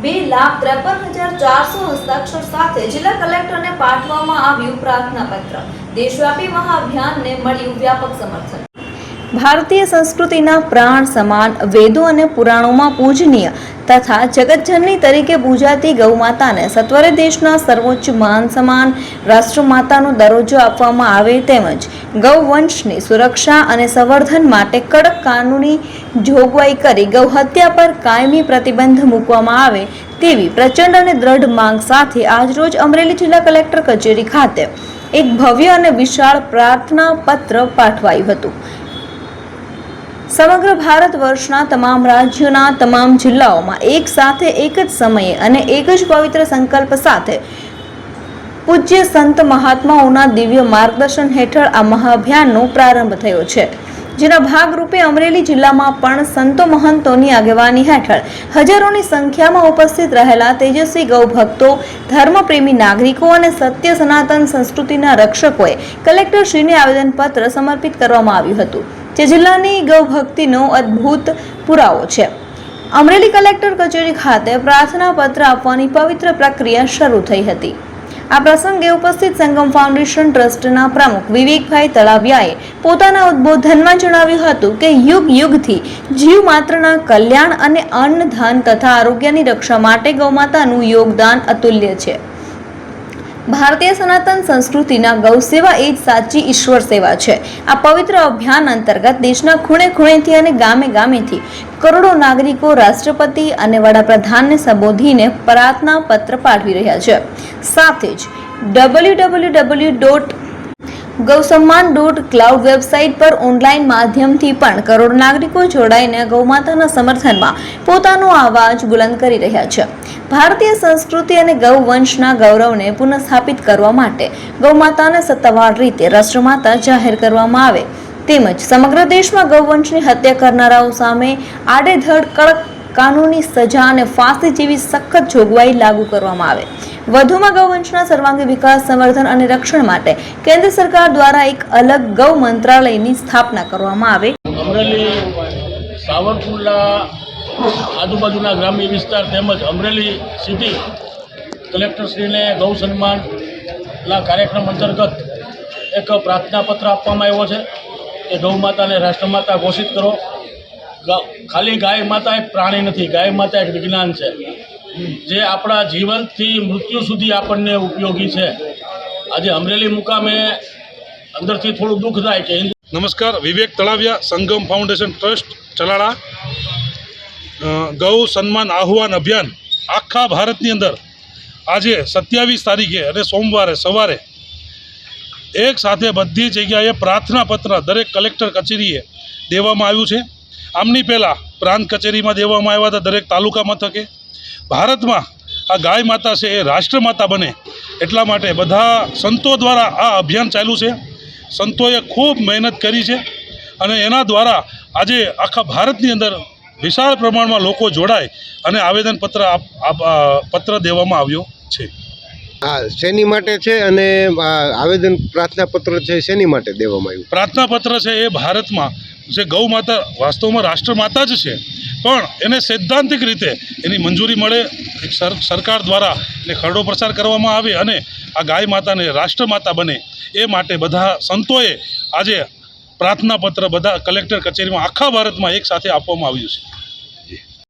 2,53,400 હસ્તાક્ષર સાથે જિલ્લા કલેક્ટરને પાઠવવામાં આવ્યું પ્રાર્થનાપત્ર। દેશવ્યાપી મહાઅભિયાનને મળ્યું વ્યાપક સમર્થન। ભારતીય સંસ્કૃતિના પ્રાણ સમાન વેદો અને પુરાણોમાં પૂજનીય તથા જગતજનની તરીકે પૂજાતી ગૌમાતાને સત્વરે દેશના સર્વોચ્ચ માન સન્માન રાષ્ટ્રમાતાનો દરજ્જો આપવામાં આવે તેમજ ગૌવંશની સુરક્ષા અને સંવર્ધન માટે કડક કાનૂની જોગવાઈ કરી ગૌહત્યા પર કાયમી પ્રતિબંધ મૂકવામાં આવે તેવી પ્રચંડ અને દ્રઢ માંગ સાથે આજરોજ અમરેલી જિલ્લા કલેક્ટર કચેરી ખાતે એક ભવ્ય અને વિશાળ પ્રાર્થના પત્ર પાઠવાયું હતું। સમગ્ર ભારત વર્ષના તમામ રાજ્યોના તમામ જિલ્લાઓમાં એક સાથે એક જ સમયે અને એક જ પવિત્ર સંકલ્પ સાથે પૂજ્ય સંત મહાત્માઓના દિવ્ય માર્ગદર્શન હેઠળ આ મહાઅભિયાનનો પ્રારંભ થયો છે, જેના ભાગરૂપે અમરેલી જિલ્લામાં પણ સંતો મહંતોની આગેવાની હેઠળ હજારોની સંખ્યામાં ઉપસ્થિત રહેલા તેજસ્વી ગૌભક્તો, ધર્મપ્રેમી નાગરિકો અને સત્ય સનાતન સંસ્કૃતિના રક્ષકોએ કલેક્ટરશ્રીને આવેદનપત્ર સમર્પિત કરવામાં આવ્યું હતું, જે જિલ્લાની ગૌભક્તિનો અદ્ભુત પુરાવો છે। અમરેલી કલેક્ટર કચેરી ખાતે પ્રાર્થના પત્ર આપવાની પવિત્ર પ્રક્રિયા શરૂ થઈ હતી। આ પ્રસંગે ઉપસ્થિત સંગમ ફાઉન્ડેશન ટ્રસ્ટના પ્રમુખ વિવેકભાઈ તળાવિયાએ પોતાના ઉદ્બોધનમાં જણાવ્યું હતું કે યુગ યુગથી જીવ માત્રના કલ્યાણ અને અન્ન ધન તથા આરોગ્યની રક્ષા માટે ગૌમાતાનું યોગદાન અતુલ્ય છે। ભારતીય સનાતન સંસ્કૃતિના ગૌ સેવા એ જ સાચી ઈશ્વર સેવા છે। આ પવિત્ર અભિયાન અંતર્ગત દેશના ખૂણે ખૂણેથી અને ગામે ગામેથી કરોડો નાગરિકો રાષ્ટ્રપતિ અને વડાપ્રધાનને સંબોધીને પ્રાર્થના પત્ર પાઠવી રહ્યા છે। સાથે જ www.gausamman.cloud વેબસાઇટ પર ઓનલાઈન માધ્યમથી પણ કરોડો નાગરિકો જોડાઈને ગૌમાતાના સમર્થનમાં પોતાનો અવાજ બુલંદ કરી રહ્યા છે। ભારતીય સંસ્કૃતિ અને ગૌવંશના ગૌરવને પુનઃસ્થાપિત કરવા માટે ગૌમાતાને સત્તાવાર રીતે રાષ્ટ્રમાતા જાહેર કરવામાં આવે તેમજ સમગ્ર દેશમાં ગૌવંશની હત્યા કરનારાઓ સામે આડેધડ કડક કાનૂની સજા અને ફાંસી જેવી સખત જોગવાઈ લાગુ કરવામાં આવે। વધુમાં ગૌવંશના સર્વાંગી વિકાસ, સંવર્ધન અને રક્ષણ માટે કેન્દ્ર સરકાર દ્વારા એક અલગ ગૌ મંત્રાલયની સ્થાપના કરવામાં આવે। અમરેલી, સાવરકુંડલા આજુબાજુના ગ્રામ્ય વિસ્તાર તેમજ અમરેલી સિટી કલેક્ટરશ્રીને ગૌ સન્માનના કાર્યક્રમ અંતર્ગત એક પ્રાર્થના પત્ર આપવામાં આવ્યો છે કે ગૌ માતાને રાષ્ટ્રમાતા ઘોષિત કરો। ખાલી ગાય માતા એક પ્રાણી નથી, ગાય માતા એક વિજ્ઞાન છે, જે આપણા જીવનથી મૃત્યુ સુધી આપણને ઉપયોગી છે। આજે અમરેલી મુકામે અંદરથી થોડું દુઃખ થાય કે નમસ્કાર, વિવેક તળાવિયા, સંગમ ફાઉન્ડેશન ટ્રસ્ટ ચલાળા। ગૌ સન્માન આહ્વાન અભિયાન આખા ભારતની અંદર આજે 27 તારીખે અને સોમવારે સવારે એક સાથે બધી જગ્યાએ પ્રાર્થના પત્ર દરેક કલેક્ટર કચેરીએ દેવામાં આવ્યું છે। આમની પહેલાં પ્રાંત કચેરીમાં દેવામાં આવ્યા હતા, દરેક તાલુકા મથકે। ભારતમાં આ ગાય માતા છે એ રાષ્ટ્રમાતા બને એટલા માટે બધા સંતો દ્વારા આ અભિયાન ચાલ્યું છે। સંતોએ ખૂબ મહેનત કરી છે અને એના દ્વારા આજે આખા ભારતની અંદર વિશાળ પ્રમાણમાં લોકો જોડાય અને પત્ર દેવામાં આવ્યો છે। હા, શેની માટે છે અને આવેદન પ્રાર્થના પત્ર છે શેની માટે દેવામાં આવ્યું? પ્રાર્થના પત્ર છે એ ભારતમાં જે ગૌ માતા વાસ્તવમાં રાષ્ટ્રમાતા જ છે, પણ એને સૈદ્ધાંતિક રીતે એની મંજૂરી મળે, સરકાર દ્વારા એને ખરડો પ્રચાર કરવામાં આવે અને આ ગાય માતાને રાષ્ટ્રમાતા બને એ માટે બધા સંતોએ આજે પ્રાર્થના પત્ર બધા કલેક્ટર કચેરીમાં આખા ભારતમાં એક સાથે આપવામાં આવ્યું છે।